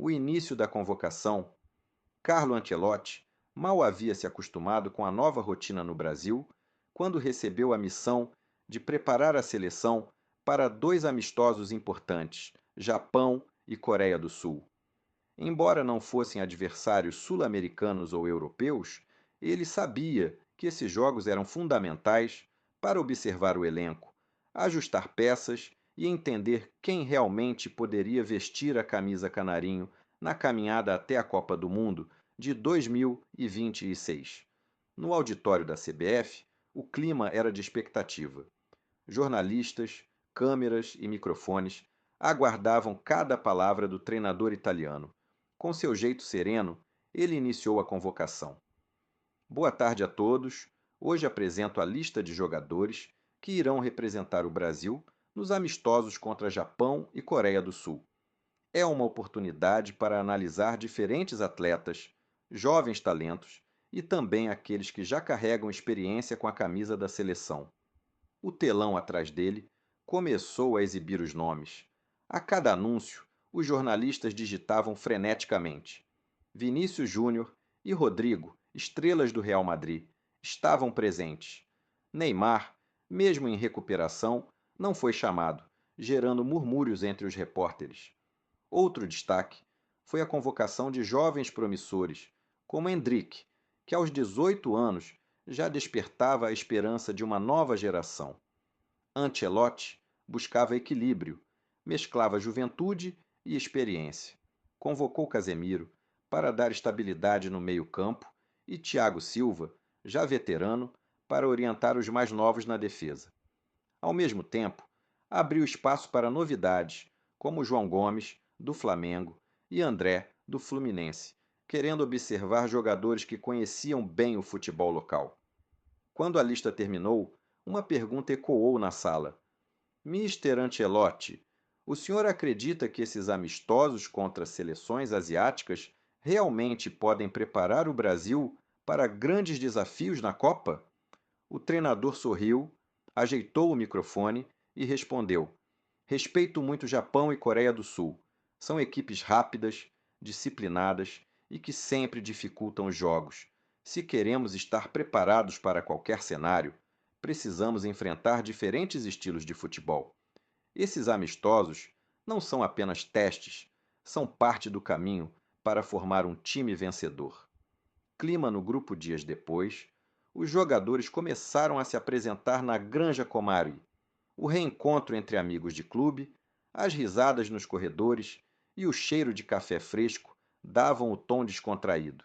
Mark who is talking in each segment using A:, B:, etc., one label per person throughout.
A: O início da convocação, Carlo Ancelotti mal havia se acostumado com a nova rotina no Brasil quando recebeu a missão de preparar a seleção para dois amistosos importantes, Japão e Coreia do Sul. Embora não fossem adversários sul-americanos ou europeus, ele sabia que esses jogos eram fundamentais para observar o elenco, ajustar peças e entender quem realmente poderia vestir a camisa canarinho na caminhada até a Copa do Mundo de 2026. No auditório da CBF, o clima era de expectativa. Jornalistas, câmeras e microfones aguardavam cada palavra do treinador italiano. Com seu jeito sereno, ele iniciou a convocação. Boa tarde a todos. Hoje apresento a lista de jogadores que irão representar o Brasil nos amistosos contra Japão e Coreia do Sul. É uma oportunidade para analisar diferentes atletas, jovens talentos e também aqueles que já carregam experiência com a camisa da seleção. O telão atrás dele começou a exibir os nomes. A cada anúncio, os jornalistas digitavam freneticamente. Vinícius Júnior e Rodrigo, estrelas do Real Madrid, estavam presentes. Neymar, mesmo em recuperação, não foi chamado, gerando murmúrios entre os repórteres. Outro destaque foi a convocação de jovens promissores, como Endrick, que aos 18 anos já despertava a esperança de uma nova geração. Ancelotti buscava equilíbrio, mesclava juventude e experiência. Convocou Casemiro para dar estabilidade no meio-campo e Thiago Silva, já veterano, para orientar os mais novos na defesa. Ao mesmo tempo, abriu espaço para novidades, como João Gomes, do Flamengo, e André, do Fluminense, querendo observar jogadores que conheciam bem o futebol local. Quando a lista terminou, uma pergunta ecoou na sala. Mister Ancelotti, o senhor acredita que esses amistosos contra seleções asiáticas realmente podem preparar o Brasil para grandes desafios na Copa? O treinador sorriu, ajeitou o microfone e respondeu: Respeito muito Japão e Coreia do Sul. São equipes rápidas, disciplinadas e que sempre dificultam os jogos. Se queremos estar preparados para qualquer cenário, precisamos enfrentar diferentes estilos de futebol. Esses amistosos não são apenas testes, são parte do caminho para formar um time vencedor. Clima no grupo dias depois, os jogadores começaram a se apresentar na Granja Comari. O reencontro entre amigos de clube, as risadas nos corredores e o cheiro de café fresco davam o tom descontraído.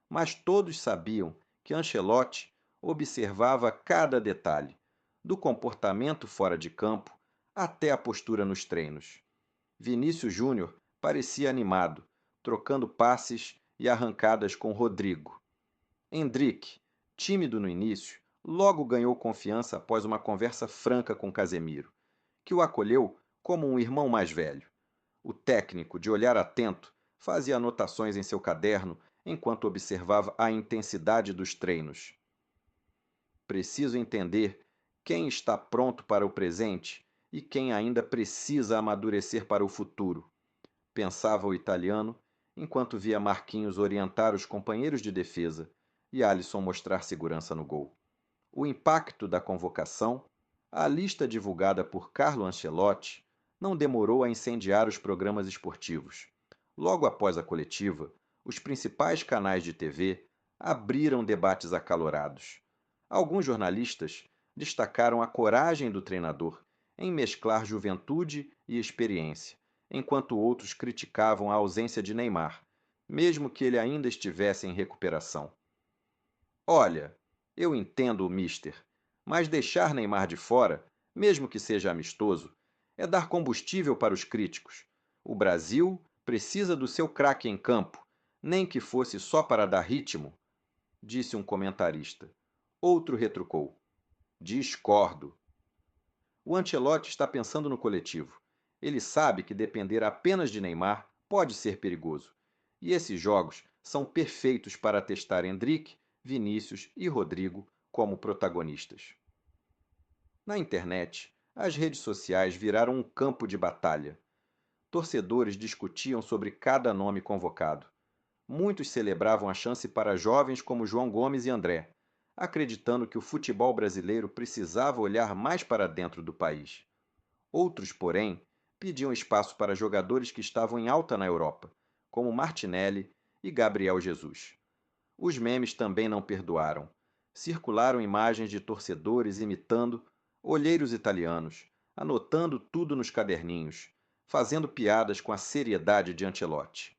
A: Mas todos sabiam que Ancelotti observava cada detalhe, do comportamento fora de campo até a postura nos treinos. Vinícius Júnior parecia animado, trocando passes e arrancadas com Rodrigo. Endrick, tímido no início, logo ganhou confiança após uma conversa franca com Casemiro, que o acolheu como um irmão mais velho. O técnico, de olhar atento, fazia anotações em seu caderno enquanto observava a intensidade dos treinos. Preciso entender quem está pronto para o presente e quem ainda precisa amadurecer para o futuro, pensava o italiano, enquanto via Marquinhos orientar os companheiros de defesa e Alisson mostrar segurança no gol. O impacto da convocação, a lista divulgada por Carlo Ancelotti, não demorou a incendiar os programas esportivos. Logo após a coletiva, os principais canais de TV abriram debates acalorados. Alguns jornalistas destacaram a coragem do treinador em mesclar juventude e experiência, enquanto outros criticavam a ausência de Neymar, mesmo que ele ainda estivesse em recuperação. Olha, eu entendo o mister, mas deixar Neymar de fora, mesmo que seja amistoso, é dar combustível para os críticos. O Brasil precisa do seu craque em campo, nem que fosse só para dar ritmo, disse um comentarista. Outro retrucou: Discordo. O Ancelotti está pensando no coletivo. Ele sabe que depender apenas de Neymar pode ser perigoso. E esses jogos são perfeitos para testar Endrick, Vinícius e Rodrigo como protagonistas. Na internet, as redes sociais viraram um campo de batalha. torcedores discutiam sobre cada nome convocado. Muitos celebravam a chance para jovens como João Gomes e André, acreditando que o futebol brasileiro precisava olhar mais para dentro do país. Outros, porém, pediam espaço para jogadores que estavam em alta na Europa, como Martinelli e Gabriel Jesus. Os memes também não perdoaram. Circularam imagens de torcedores imitando olheiros italianos, anotando tudo nos caderninhos, fazendo piadas com a seriedade de Ancelotti.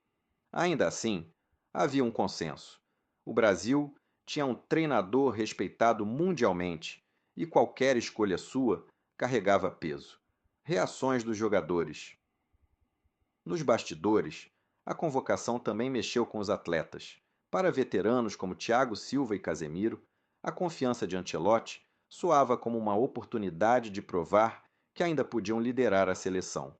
A: Ainda assim, havia um consenso. O Brasil tinha um treinador respeitado mundialmente e qualquer escolha sua carregava peso. Reações dos jogadores. Nos bastidores, a convocação também mexeu com os atletas. Para veteranos como Thiago Silva e Casemiro, a confiança de Ancelotti soava como uma oportunidade de provar que ainda podiam liderar a seleção.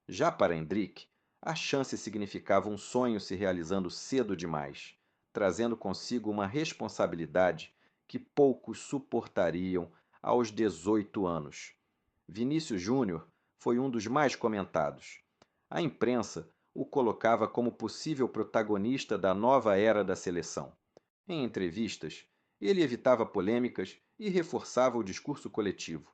A: Já para Endrick, a chance significava um sonho se realizando cedo demais, trazendo consigo uma responsabilidade que poucos suportariam aos 18 anos. Vinícius Júnior foi um dos mais comentados. A imprensa o colocava como possível protagonista da nova era da seleção. Em entrevistas, ele evitava polêmicas e reforçava o discurso coletivo.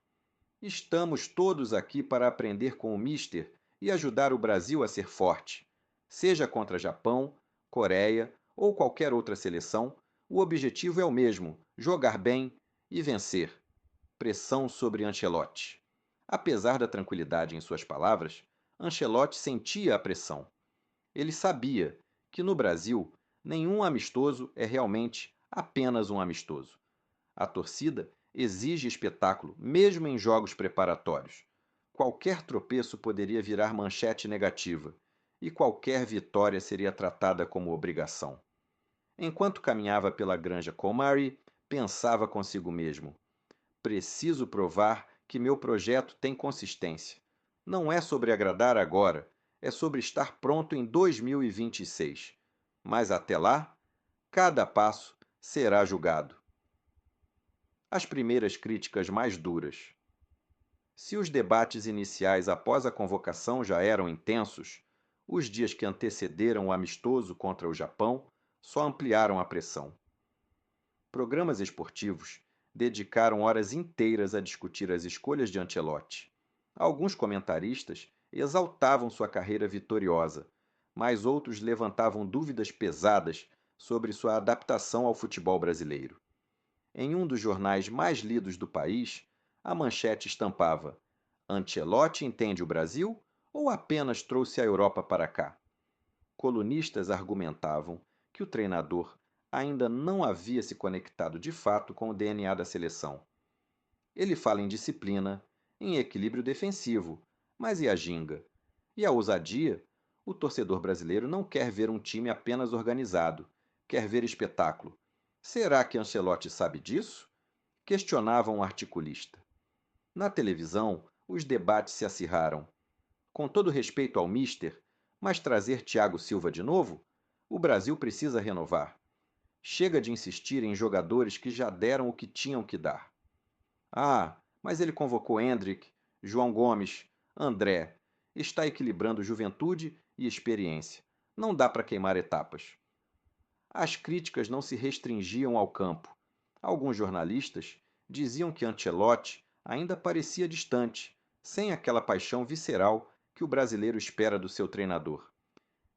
A: Estamos todos aqui para aprender com o Mister e ajudar o Brasil a ser forte. Seja contra Japão, Coreia ou qualquer outra seleção, o objetivo é o mesmo: jogar bem e vencer. Pressão sobre Ancelotti. Apesar da tranquilidade em suas palavras, Ancelotti sentia a pressão. Ele sabia que no Brasil nenhum amistoso é realmente apenas um amistoso. A torcida exige espetáculo, mesmo em jogos preparatórios. Qualquer tropeço poderia virar manchete negativa, e qualquer vitória seria tratada como obrigação. Enquanto caminhava pela Granja Comary, pensava consigo mesmo: preciso provar que meu projeto tem consistência. Não é sobre agradar agora, é sobre estar pronto em 2026. Mas até lá, cada passo será julgado. As primeiras críticas mais duras. Se os debates iniciais após a convocação já eram intensos, os dias que antecederam o amistoso contra o Japão só ampliaram a pressão. Programas esportivos dedicaram horas inteiras a discutir as escolhas de Ancelotti. Alguns comentaristas exaltavam sua carreira vitoriosa, mas outros levantavam dúvidas pesadas sobre sua adaptação ao futebol brasileiro. Em um dos jornais mais lidos do país, a manchete estampava: Ancelotti entende o Brasil ou apenas trouxe a Europa para cá? Colunistas argumentavam que o treinador ainda não havia se conectado de fato com o DNA da seleção. Ele fala em disciplina, em equilíbrio defensivo, mas e a ginga? E a ousadia? O torcedor brasileiro não quer ver um time apenas organizado, quer ver espetáculo. Será que Ancelotti sabe disso? Questionava um articulista. Na televisão, os debates se acirraram. Com todo respeito ao Mister, mas trazer Thiago Silva de novo? O Brasil precisa renovar. Chega de insistir em jogadores que já deram o que tinham que dar. Ah, mas ele convocou Endrick, João Gomes, André. Está equilibrando juventude e experiência. Não dá para queimar etapas. As críticas não se restringiam ao campo. Alguns jornalistas diziam que Ancelotti ainda parecia distante, sem aquela paixão visceral que o brasileiro espera do seu treinador.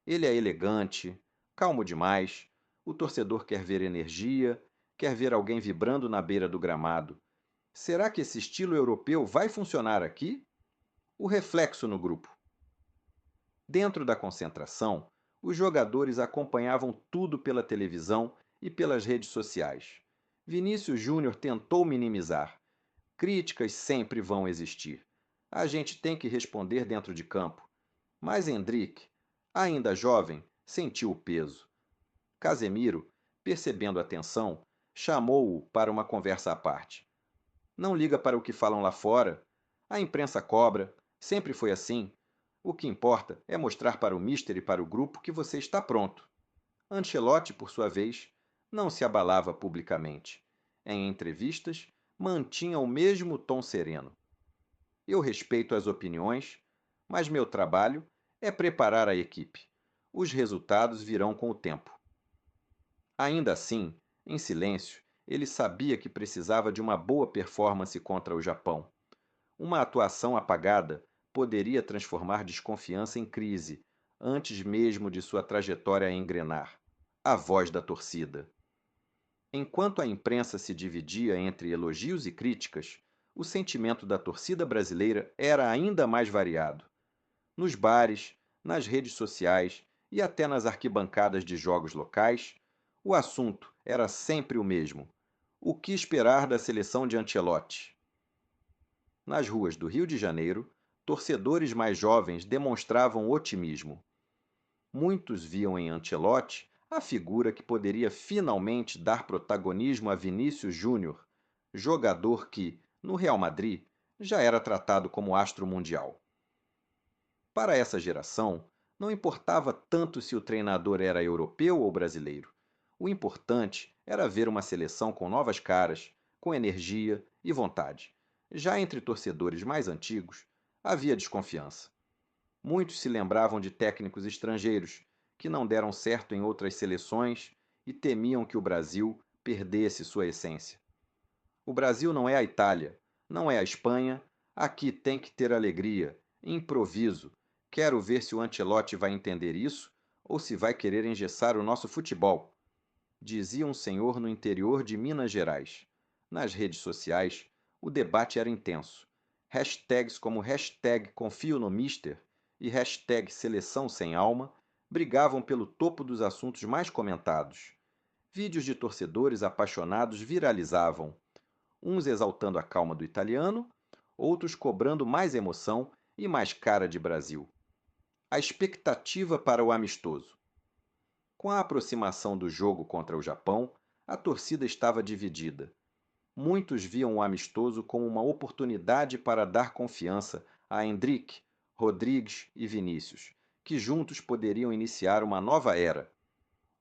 A: Ele é elegante, calmo demais, o torcedor quer ver energia, quer ver alguém vibrando na beira do gramado. Será que esse estilo europeu vai funcionar aqui? O reflexo no grupo. Dentro da concentração, os jogadores acompanhavam tudo pela televisão e pelas redes sociais. Vinícius Júnior tentou minimizar. Críticas sempre vão existir. A gente tem que responder dentro de campo. Mas Endrick, ainda jovem, sentiu o peso. Casemiro, percebendo a tensão, chamou-o para uma conversa à parte. Não liga para o que falam lá fora. A imprensa cobra. Sempre foi assim. O que importa é mostrar para o mister e para o grupo que você está pronto. Ancelotti, por sua vez, não se abalava publicamente. Em entrevistas, mantinha o mesmo tom sereno. Eu respeito as opiniões, mas meu trabalho é preparar a equipe. Os resultados virão com o tempo. Ainda assim, em silêncio, ele sabia que precisava de uma boa performance contra o Japão. Uma atuação apagada poderia transformar desconfiança em crise, antes mesmo de sua trajetória engrenar. A voz da torcida. Enquanto a imprensa se dividia entre elogios e críticas, o sentimento da torcida brasileira era ainda mais variado. Nos bares, nas redes sociais e até nas arquibancadas de jogos locais, o assunto era sempre o mesmo: o que esperar da seleção de Ancelotti? Nas ruas do Rio de Janeiro, torcedores mais jovens demonstravam otimismo. Muitos viam em Ancelotti a figura que poderia finalmente dar protagonismo a Vinícius Júnior, jogador que, no Real Madrid, já era tratado como astro mundial. Para essa geração, não importava tanto se o treinador era europeu ou brasileiro. O importante era ver uma seleção com novas caras, com energia e vontade. Já entre torcedores mais antigos, havia desconfiança. Muitos se lembravam de técnicos estrangeiros que não deram certo em outras seleções e temiam que o Brasil perdesse sua essência. O Brasil não é a Itália, não é a Espanha, aqui tem que ter alegria, improviso. Quero ver se o Ancelotti vai entender isso ou se vai querer engessar o nosso futebol, dizia um senhor no interior de Minas Gerais. Nas redes sociais, o debate era intenso. Hashtags como hashtag confio no Mister e hashtag seleção sem alma brigavam pelo topo dos assuntos mais comentados. Vídeos de torcedores apaixonados viralizavam, uns exaltando a calma do italiano, outros cobrando mais emoção e mais cara de Brasil. A expectativa para o amistoso. Com a aproximação do jogo contra o Japão, a torcida estava dividida. Muitos viam o amistoso como uma oportunidade para dar confiança a Endrick, Rodrigues e Vinícius, que juntos poderiam iniciar uma nova era.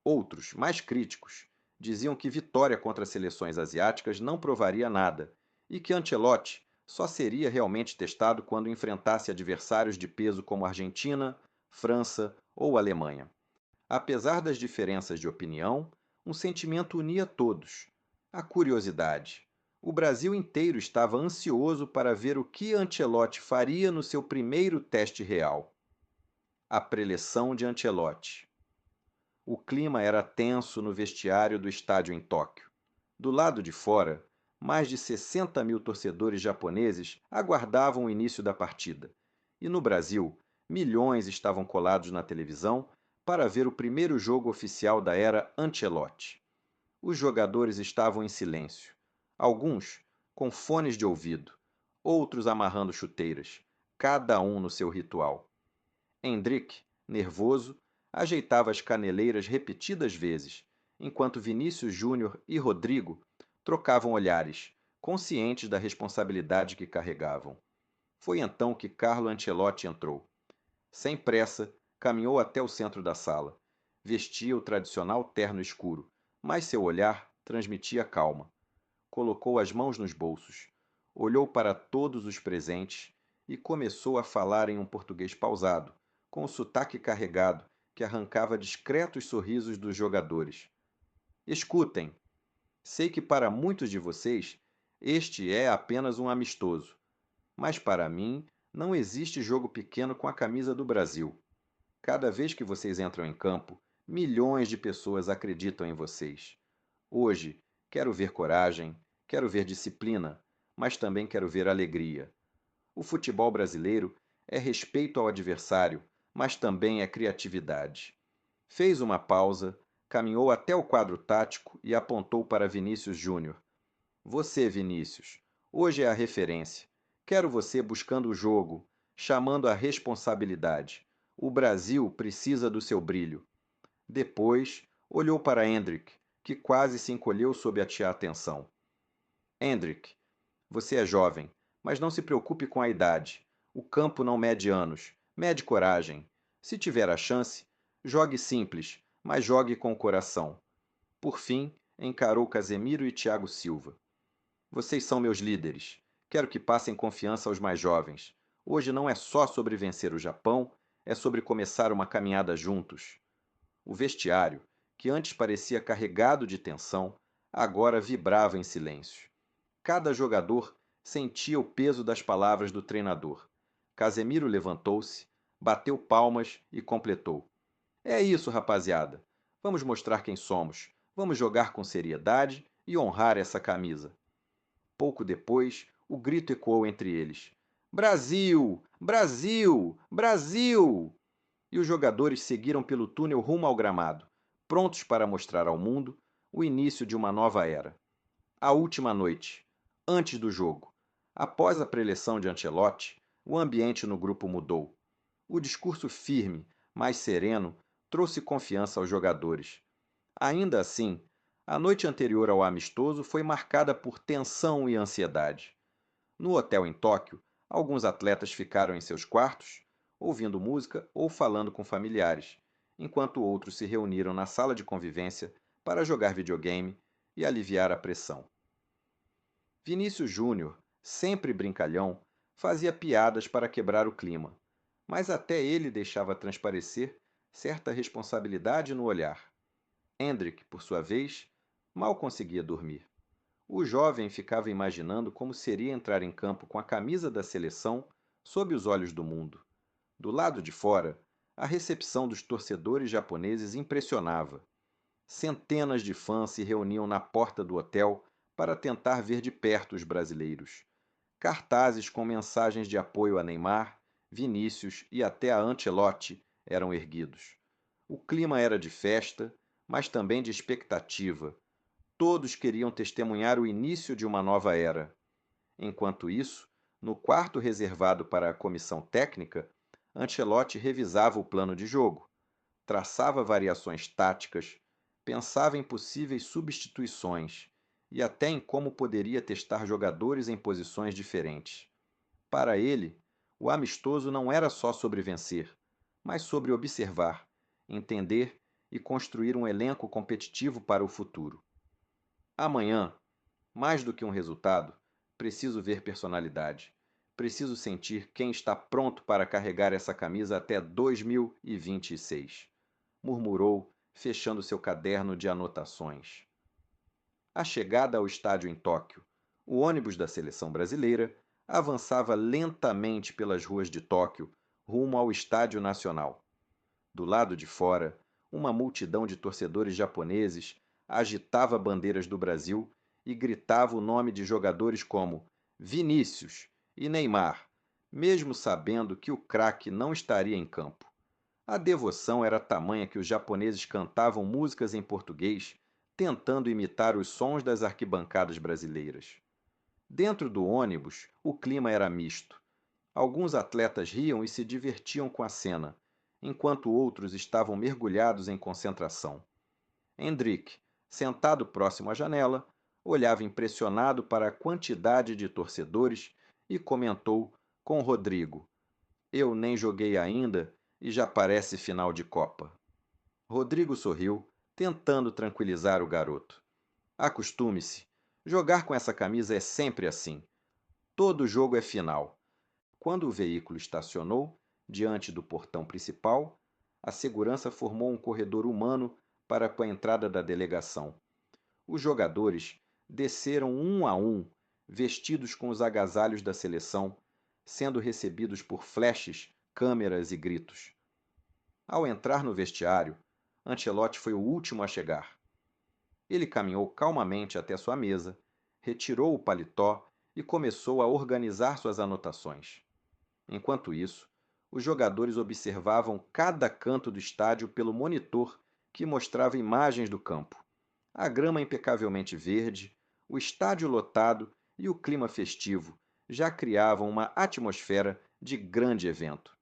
A: Outros, mais críticos, diziam que vitória contra seleções asiáticas não provaria nada e que Ancelotti só seria realmente testado quando enfrentasse adversários de peso como Argentina, França ou Alemanha. Apesar das diferenças de opinião, um sentimento unia todos: a curiosidade. O Brasil inteiro estava ansioso para ver o que Ancelotti faria no seu primeiro teste real. A preleção de Ancelotti. O clima era tenso no vestiário do estádio em Tóquio. Do lado de fora, mais de 60 mil torcedores japoneses aguardavam o início da partida. E no Brasil, milhões estavam colados na televisão para ver o primeiro jogo oficial da era Ancelotti. Os jogadores estavam em silêncio. Alguns com fones de ouvido, outros amarrando chuteiras, cada um no seu ritual. Endrick, nervoso, ajeitava as caneleiras repetidas vezes, enquanto Vinícius Júnior e Rodrigo trocavam olhares, conscientes da responsabilidade que carregavam. Foi então que Carlo Ancelotti entrou. Sem pressa, caminhou até o centro da sala. Vestia o tradicional terno escuro, mas seu olhar transmitia calma. Colocou as mãos nos bolsos, olhou para todos os presentes e começou a falar em um português pausado, com o sotaque carregado que arrancava discretos sorrisos dos jogadores. Escutem, sei que para muitos de vocês este é apenas um amistoso, mas para mim não existe jogo pequeno com a camisa do Brasil. Cada vez que vocês entram em campo, milhões de pessoas acreditam em vocês. Hoje, quero ver coragem, quero ver disciplina, mas também quero ver alegria. O futebol brasileiro é respeito ao adversário, mas também é criatividade. Fez uma pausa, caminhou até o quadro tático e apontou para Vinícius Júnior. Você, Vinícius, hoje é a referência. Quero você buscando o jogo, chamando a responsabilidade. O Brasil precisa do seu brilho. Depois, olhou para Endrick, que quase se encolheu sob a atenção. Endrick, você é jovem, mas não se preocupe com a idade. O campo não mede anos, mede coragem. Se tiver a chance, jogue simples, mas jogue com o coração. Por fim, encarou Casemiro e Thiago Silva. Vocês são meus líderes. Quero que passem confiança aos mais jovens. Hoje não é só sobre vencer o Japão, é sobre começar uma caminhada juntos. O vestiário, que antes parecia carregado de tensão, agora vibrava em silêncio. Cada jogador sentia o peso das palavras do treinador. Casemiro levantou-se, bateu palmas e completou: "É isso, rapaziada. Vamos mostrar quem somos. Vamos jogar com seriedade e honrar essa camisa." Pouco depois, o grito ecoou entre eles: "Brasil! Brasil! Brasil!" E os jogadores seguiram pelo túnel rumo ao gramado, prontos para mostrar ao mundo o início de uma nova era. A última noite, antes do jogo. Após a preleção de Ancelotti, o ambiente no grupo mudou. O discurso firme, mais sereno, trouxe confiança aos jogadores. Ainda assim, a noite anterior ao amistoso foi marcada por tensão e ansiedade. No hotel em Tóquio, alguns atletas ficaram em seus quartos, ouvindo música ou falando com familiares, enquanto outros se reuniram na sala de convivência para jogar videogame e aliviar a pressão. Vinícius Júnior, sempre brincalhão, fazia piadas para quebrar o clima, mas até ele deixava transparecer certa responsabilidade no olhar. Hendrik, por sua vez, mal conseguia dormir. O jovem ficava imaginando como seria entrar em campo com a camisa da seleção sob os olhos do mundo. Do lado de fora, a recepção dos torcedores japoneses impressionava. Centenas de fãs se reuniam na porta do hotel para tentar ver de perto os brasileiros. Cartazes com mensagens de apoio a Neymar, Vinícius e até a Ancelotti eram erguidos. O clima era de festa, mas também de expectativa. Todos queriam testemunhar o início de uma nova era. Enquanto isso, no quarto reservado para a comissão técnica, Ancelotti revisava o plano de jogo, traçava variações táticas, pensava em possíveis substituições e até em como poderia testar jogadores em posições diferentes. Para ele, o amistoso não era só sobre vencer, mas sobre observar, entender e construir um elenco competitivo para o futuro. Amanhã, mais do que um resultado, preciso ver personalidade. Preciso sentir quem está pronto para carregar essa camisa até 2026, murmurou, fechando seu caderno de anotações. A chegada ao estádio em Tóquio, o ônibus da seleção brasileira avançava lentamente pelas ruas de Tóquio, rumo ao Estádio Nacional. Do lado de fora, uma multidão de torcedores japoneses agitava bandeiras do Brasil e gritava o nome de jogadores como Vinícius e Neymar, mesmo sabendo que o craque não estaria em campo. A devoção era tamanha que os japoneses cantavam músicas em português, tentando imitar os sons das arquibancadas brasileiras. Dentro do ônibus, o clima era misto. Alguns atletas riam e se divertiam com a cena, enquanto outros estavam mergulhados em concentração. Hendrik, sentado próximo à janela, olhava impressionado para a quantidade de torcedores e comentou com Rodrigo: "Eu nem joguei ainda e já parece final de Copa." Rodrigo sorriu, tentando tranquilizar o garoto. "Acostume-se. Jogar com essa camisa é sempre assim. Todo jogo é final." Quando o veículo estacionou diante do portão principal, a segurança formou um corredor humano para a entrada da delegação. Os jogadores desceram um a um, vestidos com os agasalhos da seleção, sendo recebidos por flashes, câmeras e gritos. Ao entrar no vestiário, Ancelotti foi o último a chegar. Ele caminhou calmamente até sua mesa, retirou o paletó e começou a organizar suas anotações. Enquanto isso, os jogadores observavam cada canto do estádio pelo monitor que mostrava imagens do campo. A grama impecavelmente verde, o estádio lotado e o clima festivo já criavam uma atmosfera de grande evento.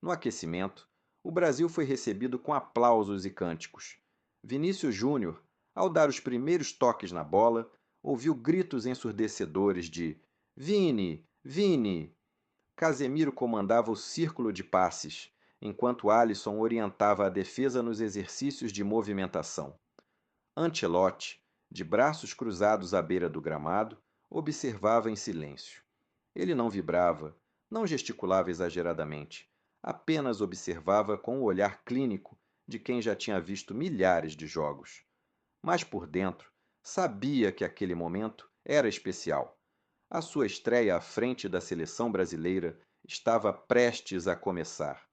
A: No aquecimento, o Brasil foi recebido com aplausos e cânticos. Vinícius Júnior, ao dar os primeiros toques na bola, ouviu gritos ensurdecedores de "Vini! Vini!" Casemiro comandava o círculo de passes, enquanto Alisson orientava a defesa nos exercícios de movimentação. Ancelotti, de braços cruzados à beira do gramado, observava em silêncio. Ele não vibrava, não gesticulava exageradamente, apenas observava com o olhar clínico de quem já tinha visto milhares de jogos. Mas por dentro, sabia que aquele momento era especial. A sua estreia à frente da seleção brasileira estava prestes a começar.